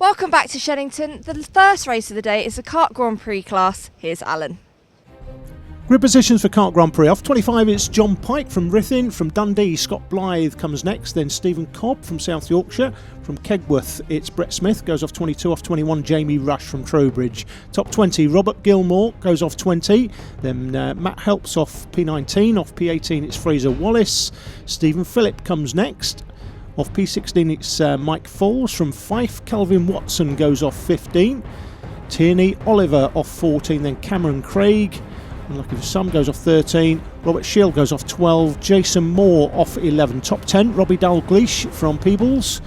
Welcome back to Shenington. The first race of the day is the Kart Grand Prix class. Here's Alan. Grid positions for Kart Grand Prix. Off 25 it's John Pike from Ruthin. From Dundee, Scott Blythe comes next. Then Stephen Cobb from South Yorkshire. From Kegworth it's Brett Smith, goes off 22. Off 21 Jamie Rush from Trowbridge. Top 20 Robert Gilmore goes off 20. Then Matt Helps off P19. Off P18 it's Fraser Wallace. Stephen Phillip comes next. Off P16 it's Mike Falls from Fife. Calvin Watson goes off 15. Tierney Oliver off 14. Then Cameron Craig, unlucky for some, goes off 13. Robert Shield goes off 12. Jason Moore off 11. Top 10 Robbie Dalgleish from Peebles.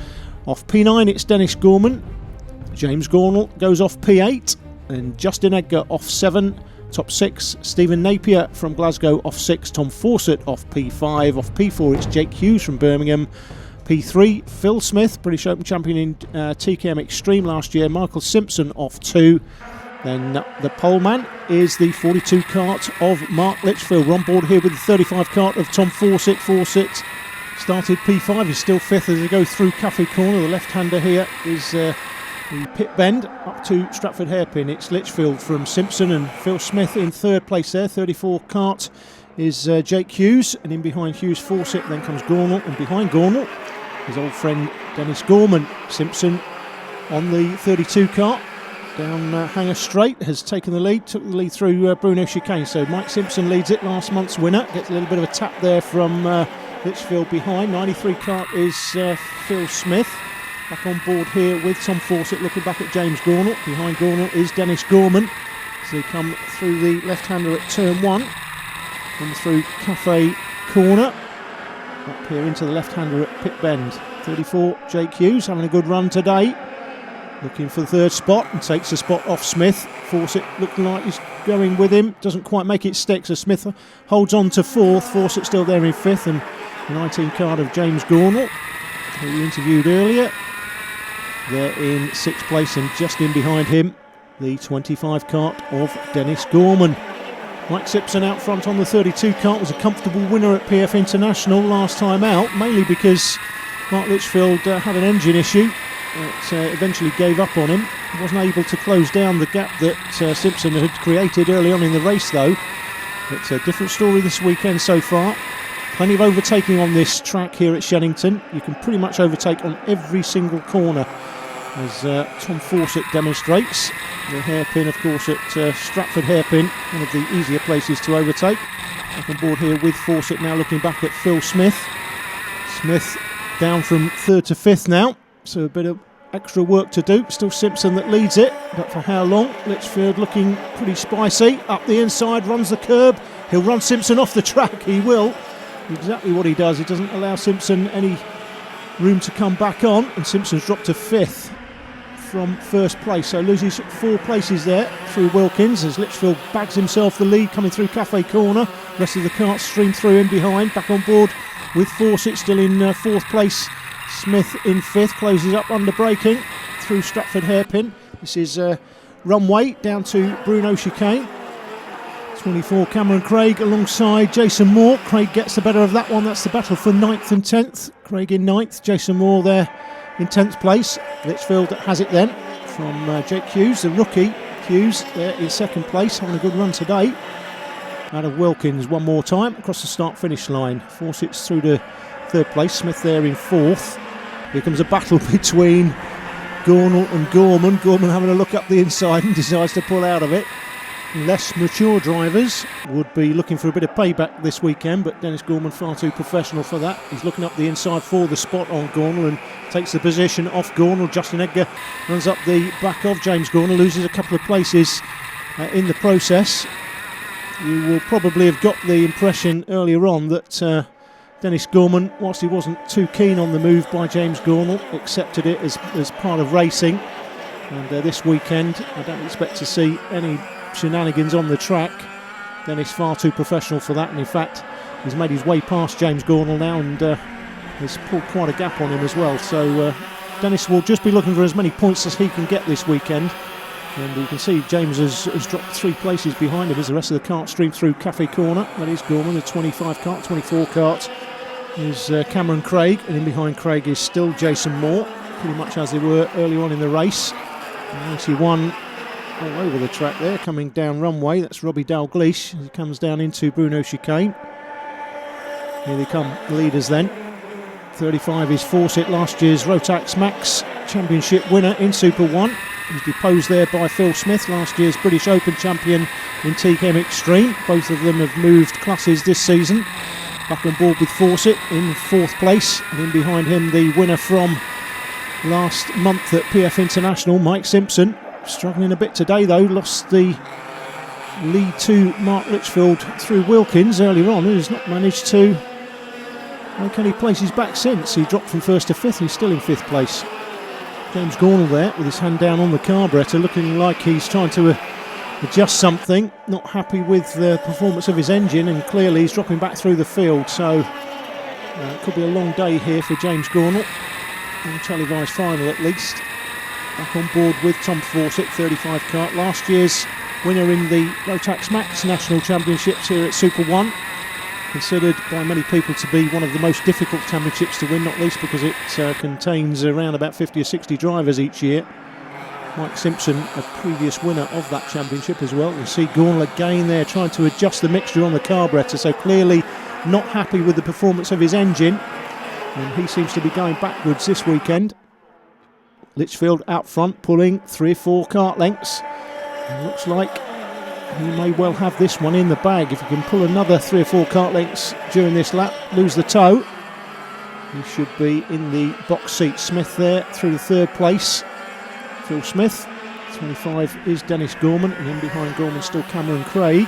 Off P9 it's Dennis Gorman. James Gornall goes off P8. Then Justin Edgar off 7. Top 6 Stephen Napier from Glasgow off 6. Tom Fawcett off P5. Off P4 it's Jake Hughes from Birmingham. P3 Phil Smith, British Open champion in TKM Extreme last year. Michael Simpson off 2. Then the poleman is the 42 kart of Mark Litchfield. We're on board here with the 35 kart of Tom Fawcett. Fawcett started P5, he's still 5th as they go through Cafe Corner. The left-hander here is the pit bend up to Stratford Hairpin. It's Litchfield from Simpson and Phil Smith in 3rd place there. 34 kart is Jake Hughes, and in behind Hughes Fawcett then comes Gornall, and behind Gornall his old friend Dennis Gorman. Simpson on the 32 kart down Hanger Straight has taken the lead, took the lead through Bruno Chicane. So Mike Simpson leads it, last month's winner, gets a little bit of a tap there from Litchfield behind. 93 kart is Phil Smith, back on board here with Tom Fawcett, looking back at James Gornall. Behind Gornall is Dennis Gorman as they come through the left-hander at turn 1, and through Cafe Corner up here into the left-hander at Pit Bend. 34 Jake Hughes having a good run today, looking for the 3rd spot, and takes the spot off Smith. Fawcett looking like he's going with him, doesn't quite make it stick, so Smith holds on to 4th. Fawcett still there in 5th, and the 19 card of James Gornall, who we interviewed earlier, they're in 6th place, and just in behind him the 25 kart of Dennis Gorman. Mike Simpson out front on the 32 kart was a comfortable winner at PF International last time out, mainly because Mark Litchfield had an engine issue that eventually gave up on him. He wasn't able to close down the gap that Simpson had created early on in the race though. It's a different story this weekend so far. Plenty of overtaking on this track here at Shenington. You can pretty much overtake on every single corner, as Tom Fawcett demonstrates. The hairpin, of course, at Stratford Hairpin, one of the easier places to overtake. Back on board here with Fawcett now, looking back at Phil Smith. Smith down from 3rd to 5th now, so a bit of extra work to do. Still Simpson that leads it, but for how long? Litchfield looking pretty spicy. Up the inside, runs the curb. He'll run Simpson off the track, he will. Exactly what he does. He doesn't allow Simpson any room to come back on, and Simpson's dropped to 5th from 1st place, so loses 4 places there through Wilkins as Litchfield bags himself the lead coming through Cafe Corner. Rest of the carts stream through in behind. Back on board with Fawcett still in 4th place. Smith in 5th, closes up under braking through Stratford Hairpin. This is runway down to Bruno Chicane. 24 Cameron Craig alongside Jason Moore. Craig gets the better of that one. That's the battle for 9th and 10th. Craig in 9th, Jason Moore there in 10th place. Litchfield has it then from Jake Hughes, the rookie. Hughes there in 2nd place, having a good run today. Out of Wilkins one more time across the start-finish line. Fawcett's through to 3rd place, Smith there in 4th. Here comes a battle between Gornall and Gorman. Gorman having a look up the inside and decides to pull out of it. Less mature drivers would be looking for a bit of payback this weekend, but Dennis Gorman far too professional for that. He's looking up the inside for the spot on Gornall and takes the position off Gornall. Justin Edgar runs up the back of James Gornall, loses a couple of places in the process. You will probably have got the impression earlier on that Dennis Gorman, whilst he wasn't too keen on the move by James Gornall, accepted it as part of racing. And this weekend I don't expect to see any shenanigans on the track. Dennis far too professional for that, and in fact he's made his way past James Gornall now and has pulled quite a gap on him as well. So Dennis will just be looking for as many points as he can get this weekend, and you can see James has dropped 3 places behind him as the rest of the kart stream through Cafe Corner. That is Gorman, the 25 kart. 24 kart is Cameron Craig, and in behind Craig is still Jason Moore. pretty much as they were early on in the race. 91 all over the track there, coming down runway. That's Robbie Dalgleish as he comes down into Bruno Chicane. Here they come, the leaders then. 35 is Fawcett, last year's Rotax Max Championship winner in Super 1. He's deposed there by Phil Smith, last year's British Open champion in TChem Extreme. Both of them have moved classes this season. Back on board with Fawcett in 4th place. And in behind him, the winner from last month at PF International, Mike Simpson. Struggling a bit today though, lost the lead to Mark Litchfield through Wilkins earlier on, who's not managed to make any places back since. He dropped from 1st to 5th, he's still in 5th place. James Gornall there with his hand down on the carburettor, looking like he's trying to adjust something. Not happy with the performance of his engine, and clearly he's dropping back through the field. So it could be a long day here for James Gornall. And televised final at least. Back on board with Tom Fawcett, 35 kart. Last year's winner in the Rotax Max National Championships here at Super 1. Considered by many people to be one of the most difficult championships to win, not least because it contains around about 50 or 60 drivers each year. Mike Simpson, a previous winner of that championship as well. You see Gornall again there trying to adjust the mixture on the carburettor, so clearly not happy with the performance of his engine, and he seems to be going backwards this weekend. Litchfield out front, pulling 3 or 4 kart lengths. It looks like he may well have this one in the bag. If he can pull another 3 or 4 kart lengths during this lap, lose the toe, he should be in the box seat. Smith there through the 3rd place. Phil Smith. 25 is Dennis Gorman, and in behind Gorman still Cameron Craig.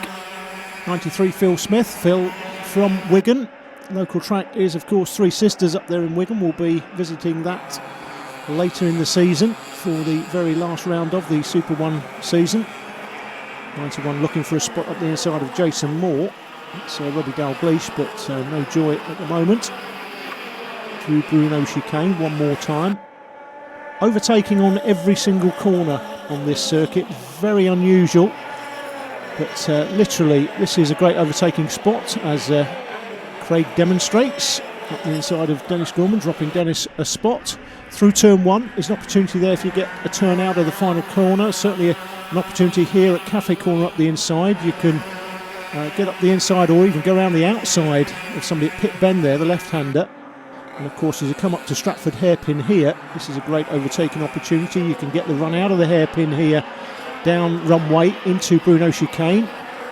93 Phil Smith. Phil from Wigan. Local track is of course Three Sisters up there in Wigan. We'll be visiting that later in the season for the very last round of the Super 1 season. 91 looking for a spot up the inside of Jason Moore. It's Robbie Dalgleish, but no joy at the moment. Through Bruno Chicane one more time. Overtaking on every single corner on this circuit. Very unusual. But literally, this is a great overtaking spot, as Craig demonstrates. Up the inside of Dennis Gorman, dropping Dennis a spot. Through turn 1, there's an opportunity there if you get a turn out of the final corner. Certainly an opportunity here at Cafe Corner up the inside. You can get up the inside or even go around the outside of somebody at Pit Bend there, the left-hander. And of course, as you come up to Stratford Hairpin here, this is a great overtaking opportunity. You can get the run out of the hairpin here, down runway into Bruno Chicane.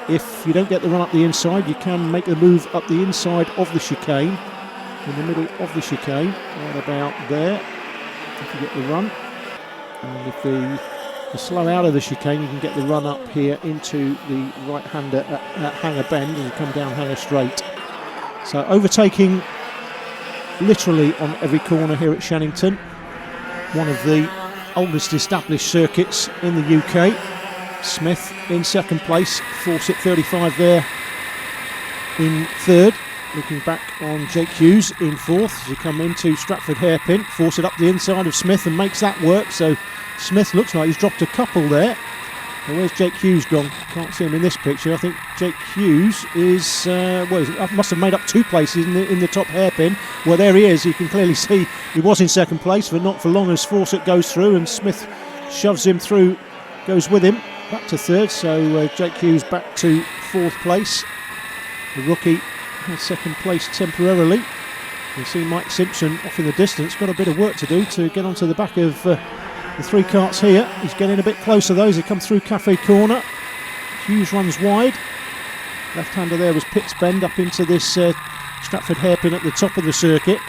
If you don't get the run up the inside, you can make the move up the inside of the chicane, in the middle of the chicane, right about there, if you get the run. And if the slow out of the chicane, you can get the run up here into the right-hander at Hanger Bend, and you come down Hanger Straight. So overtaking literally on every corner here at Shenington, one of the oldest established circuits in the UK. Smith in 2nd place, Fawcett 35 there in 3rd. Looking back on Jake Hughes in 4th as you come into Stratford Hairpin. Fawcett up the inside of Smith and makes that work, so Smith looks like he's dropped a couple there. Well, where's Jake Hughes gone? Can't see him in this picture. I think Jake Hughes is, must have made up 2 places in the top hairpin. Well, there he is. You can clearly see he was in 2nd place, but not for long as Fawcett goes through, and Smith shoves him through, goes with him back to 3rd. So Jake Hughes back to 4th place. The rookie has 2nd place temporarily. You see Mike Simpson off in the distance. Got a bit of work to do to get onto the back of the 3 karts here. He's getting a bit closer though as he come through Cafe Corner. Hughes runs wide. Left-hander there was Pitts Bend up into this Stratford Hairpin at the top of the circuit.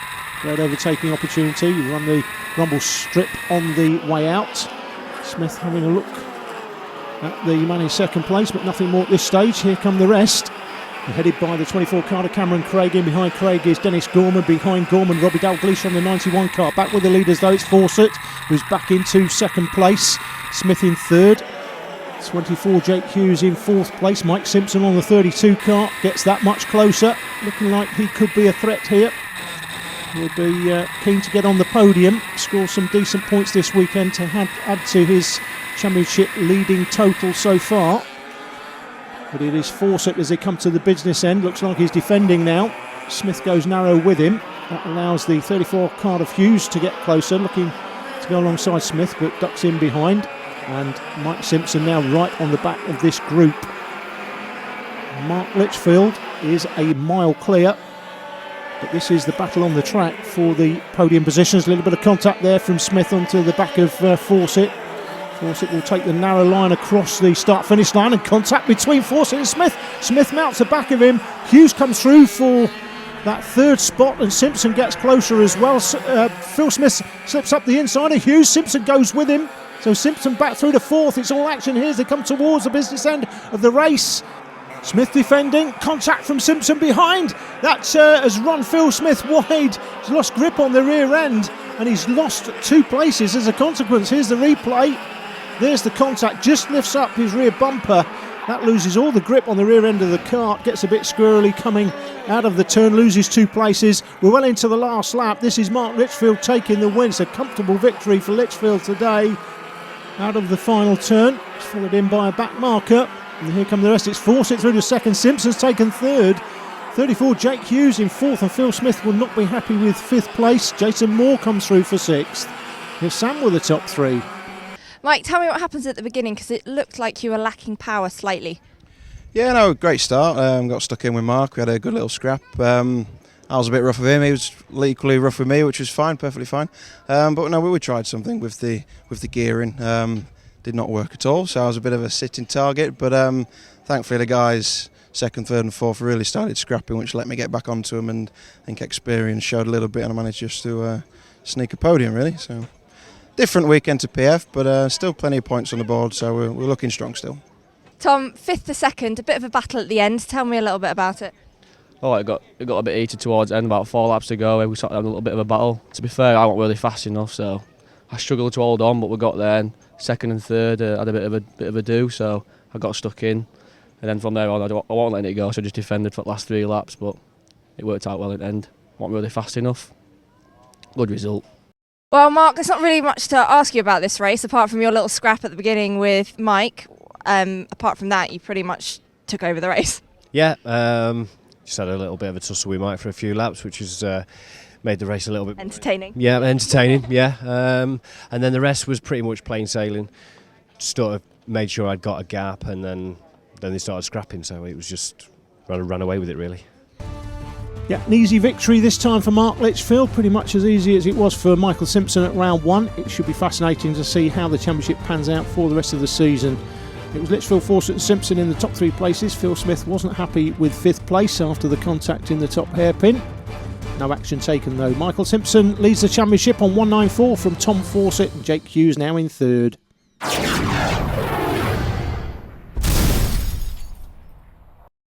Great overtaking opportunity. You run the rumble strip on the way out. Smith having a look at the man in 2nd place, but nothing more at this stage. Here come the rest. They're headed by the 24 car to Cameron Craig. In behind Craig is Dennis Gorman. Behind Gorman, Robbie Dalgleish on the 91 car. Back with the leaders though, it's Fawcett, who's back into 2nd place. Smith in 3rd. 24 Jake Hughes in 4th place. Mike Simpson on the 32 car gets that much closer. Looking like he could be a threat here. He'll be keen to get on the podium. Score some decent points this weekend to add to his championship leading total so far. But it is Fawcett as they come to the business end. Looks like he's defending now. Smith goes narrow with him. That allows the 34 car of Hughes to get closer. Looking to go alongside Smith, but ducks in behind. And Mike Simpson now right on the back of this group. Mark Litchfield is a mile clear, but this is the battle on the track for the podium positions. A little bit of contact there from Smith onto the back of Fawcett. Fawcett will take the narrow line across the start-finish line, and contact between Fawcett and Smith. Smith mounts the back of him. Hughes comes through for that third spot, and Simpson gets closer as well. Phil Smith slips up the inside of Hughes. Simpson goes with him. So Simpson back through to fourth. It's all action here as they come towards the business end of the race. Smith defending, contact from Simpson behind. That has run Phil Smith wide. He's lost grip on the rear end, and he's lost 2 places as a consequence. Here's the replay. There's the contact, just lifts up his rear bumper. That loses all the grip on the rear end of the kart, gets a bit squirrely coming out of the turn, loses 2 places. We're well into the last lap. This is Mark Litchfield taking the win. It's a comfortable victory for Litchfield today. Out of the final turn, it's followed in by a back marker. And here come the rest. It's Fawcett through to second. Simpson's taken third. 34 Jake Hughes in fourth, and Phil Smith will not be happy with 5th place. Jason Moore comes through for 6th. Here's Sam with the top 3. Mike, tell me what happens at the beginning, because it looked like you were lacking power slightly. Yeah, no, great start. Got stuck in with Mark. We had a good little scrap. I was a bit rough with him. He was equally rough with me, which was fine, perfectly fine. But no, we tried something with the gearing. Did not work at all, so I was a bit of a sitting target. But thankfully, the guys 2nd, 3rd, and 4th really started scrapping, which let me get back onto them, and I think experience showed a little bit, and I managed just to sneak a podium really. So different weekend to PF, but still plenty of points on the board, so we're looking strong still. Tom, 5th to 2nd, a bit of a battle at the end. Tell me a little bit about it. Oh, it got a bit heated towards the end, about 4 laps to go. We sort of had a little bit of a battle. To be fair, I wasn't really fast enough, so I struggled to hold on, but we got there. And 2nd and 3rd had a bit of a do, so I got stuck in. And then from there on, I wasn't letting it go, so I just defended for the last 3 laps, but it worked out well at the end. Wasn't really fast enough. Good result. Well, Mark, there's not really much to ask you about this race, apart from your little scrap at the beginning with Mike. Apart from that, you pretty much took over the race. Yeah, just had a little bit of a tussle with Mike for a few laps, which has made the race a little bit entertaining. Yeah, entertaining. Yeah, and then the rest was pretty much plain sailing. Sort of made sure I'd got a gap, and then they started scrapping. So it was just ran away with it really. Yeah, an easy victory this time for Mark Litchfield, pretty much as easy as it was for Michael Simpson at round 1. It should be fascinating to see how the championship pans out for the rest of the season. It was Litchfield, Fawcett and Simpson in the top 3 places. Phil Smith wasn't happy with 5th place after the contact in the top hairpin. No action taken though. Michael Simpson leads the championship on 194 from Tom Fawcett, and Jake Hughes now in 3rd.